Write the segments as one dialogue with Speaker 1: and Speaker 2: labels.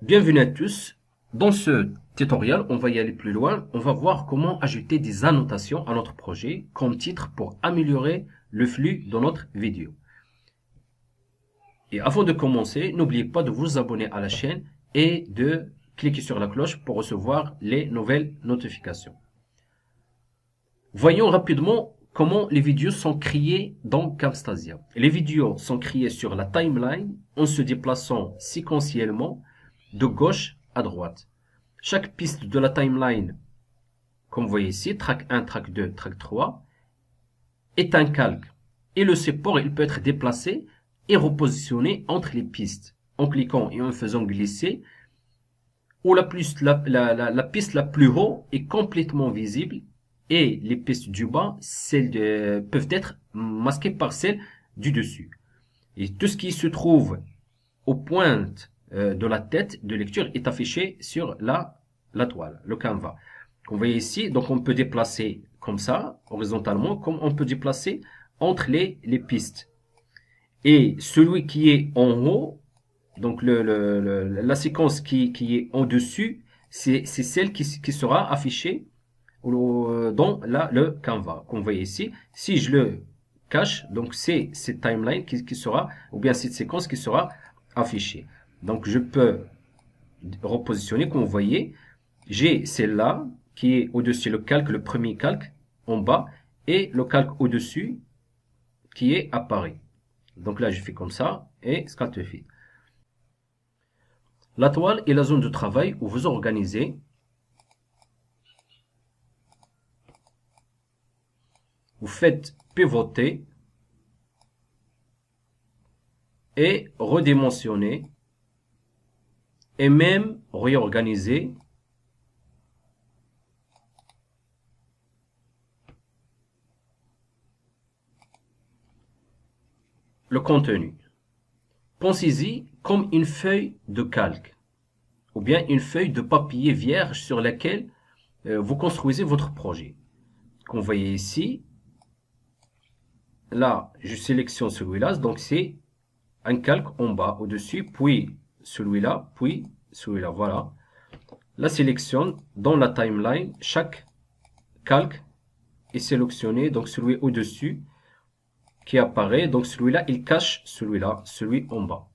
Speaker 1: Bienvenue à tous. Dans ce tutoriel, on va y aller plus loin. On va voir comment ajouter des annotations à notre projet comme titre pour améliorer le flux de notre vidéo. Et avant de commencer, n'oubliez pas de vous abonner à la chaîne et de cliquer sur la cloche pour recevoir les nouvelles notifications. Voyons rapidement comment les vidéos sont créées dans Camtasia. Les vidéos sont créées sur la timeline en se déplaçant séquentiellement de gauche à droite. Chaque piste de la timeline, comme vous voyez ici, track 1, track 2, track 3, est un calque. Et le support, il peut être déplacé et repositionné entre les pistes en cliquant et en faisant glisser, où la piste la plus haut est complètement visible et les pistes du bas peuvent être masquées par celles du dessus. Et tout ce qui se trouve aux pointes de la tête de lecture est affiché sur la toile, le canevas. Vous voyez ici, donc on peut déplacer comme ça, horizontalement, comme on peut déplacer entre les pistes. Et celui qui est en haut, donc la séquence qui est en dessus, c'est celle qui sera affichée dans le canevas. Comme vous voyez ici, si je le cache, donc c'est cette timeline qui sera, ou bien cette séquence qui sera affichée. Donc je peux repositionner, comme vous voyez, j'ai celle-là qui est au-dessus, le calque, le premier calque en bas, et le calque au-dessus qui est apparu. Donc là, je fais comme ça, et Sculpt Fit. La toile est la zone de travail où vous organisez. Vous faites pivoter et redimensionner et même réorganiser le contenu. Pensez-y comme une feuille de calque ou bien une feuille de papier vierge sur laquelle vous construisez votre projet. Comme vous voyez ici, là, je sélectionne celui-là, donc c'est un calque en bas, au-dessus, puis celui-là, voilà. La sélection dans la timeline, chaque calque est sélectionné, donc celui au-dessus qui apparaît, donc celui-là, il cache celui-là, celui en bas.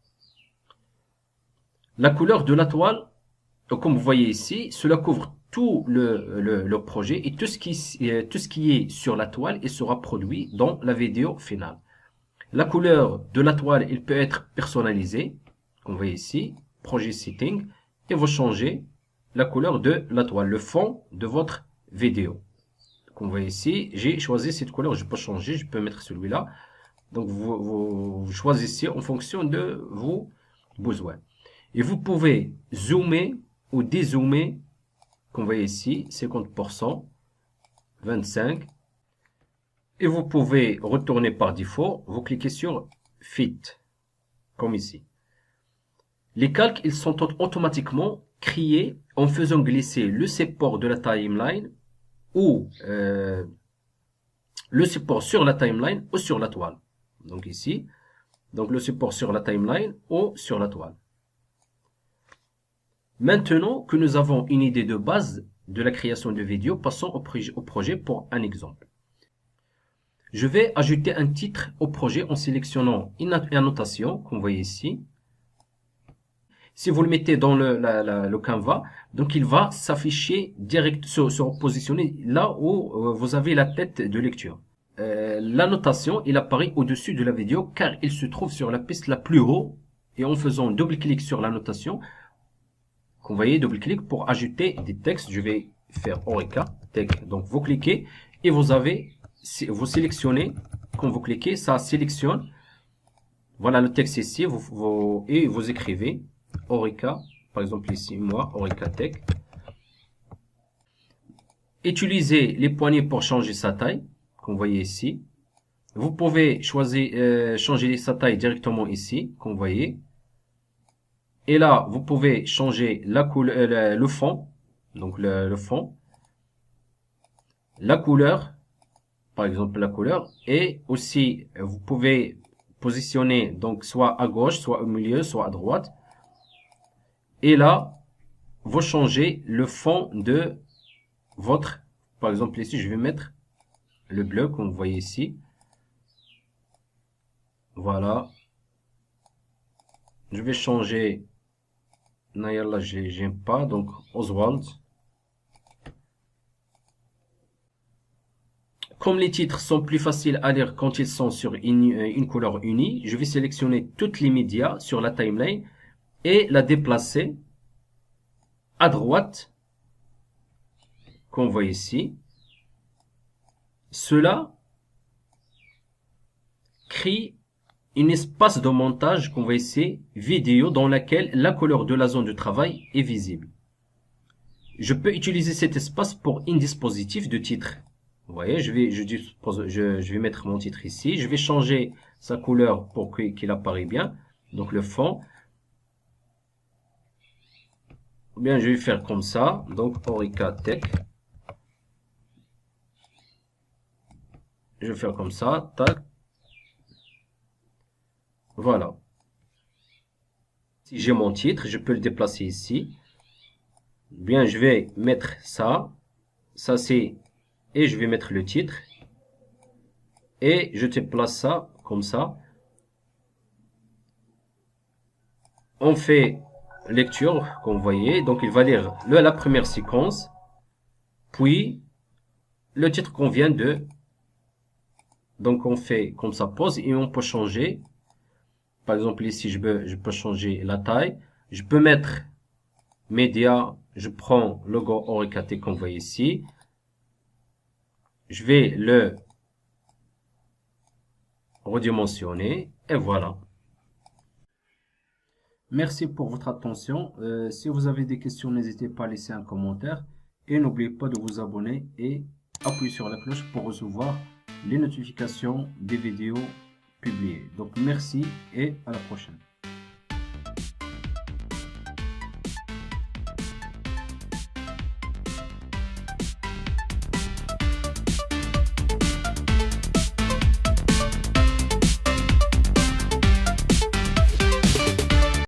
Speaker 1: La couleur de la toile, comme vous voyez ici, cela couvre tout le projet et tout ce qui est sur la toile, il sera produit dans la vidéo finale. La couleur de la toile, il peut être personnalisée, comme vous voyez ici, projet setting, et vous changez la couleur de la toile, le fond de votre vidéo. Comme vous voyez ici, j'ai choisi cette couleur, je peux changer, je peux mettre celui-là. Donc vous choisissez en fonction de vos besoins. Et vous pouvez zoomer ou dézoomer, comme vous voyez ici, 50%, 25%. Et vous pouvez retourner par défaut, vous cliquez sur Fit, comme ici. Les calques, ils sont automatiquement créés en faisant glisser le support de la timeline ou le support sur la timeline ou sur la toile. Donc ici, donc le support sur la timeline ou sur la toile. Maintenant que nous avons une idée de base de la création de vidéos, passons au projet pour un exemple. Je vais ajouter un titre au projet en sélectionnant une annotation, comme vous voyez ici. Si vous le mettez dans le Canva, donc il va s'afficher direct, se positionner là où vous avez la tête de lecture. L'annotation, il apparaît au-dessus de la vidéo car il se trouve sur la piste la plus haut. Et en faisant double-clic sur l'annotation, comme vous voyez, double-clic pour ajouter des textes. Je vais faire Oreca, texte. Donc vous cliquez et vous sélectionnez. Quand vous cliquez, ça sélectionne. Voilà le texte ici. Et vous écrivez Oreca, par exemple ici, moi, Oreca Tech. Utilisez les poignées pour changer sa taille, comme vous voyez ici. Vous pouvez choisir, changer sa taille directement ici, comme vous voyez. Et là, vous pouvez changer la couleur, le fond, donc le fond, la couleur, par exemple la couleur, et aussi vous pouvez positionner donc soit à gauche, soit au milieu, soit à droite. Et là, vous changez le fond de votre, par exemple ici, je vais mettre le bleu, comme vous voyez ici. Voilà. Je vais changer, Nayala, j'aime pas, donc Oswald. Comme les titres sont plus faciles à lire quand ils sont sur une couleur unie, je vais sélectionner toutes les médias sur la timeline et la déplacer à droite, qu'on voit ici. Cela crée un espace de montage qu'on voit ici, vidéo, dans laquelle la couleur de la zone de travail est visible. Je peux utiliser cet espace pour un dispositif de titre. Vous voyez, je vais mettre mon titre ici. Je vais changer sa couleur pour qu'il apparaît bien. Donc le fond. Ou bien je vais faire comme ça. Donc Orica Tech. Je vais faire comme ça. Tac. Voilà. Si j'ai mon titre, je peux le déplacer ici. Bien, je vais mettre ça. Ça c'est... Et je vais mettre le titre. Et je déplace ça comme ça. On fait lecture, comme vous voyez. Donc, il va lire la première séquence. Puis, le titre qu'on vient de... Donc, on fait comme ça, pause. Et on peut changer. Par exemple, ici, je peux changer la taille. Je peux mettre média. Je prends le logo Orica Tech qu'on voit ici. Je vais le redimensionner. Et voilà. Merci pour votre attention. Si vous avez des questions, n'hésitez pas à laisser un commentaire. Et n'oubliez pas de vous abonner et appuyer sur la cloche pour recevoir les notifications des vidéos publiées. Donc merci et à la prochaine.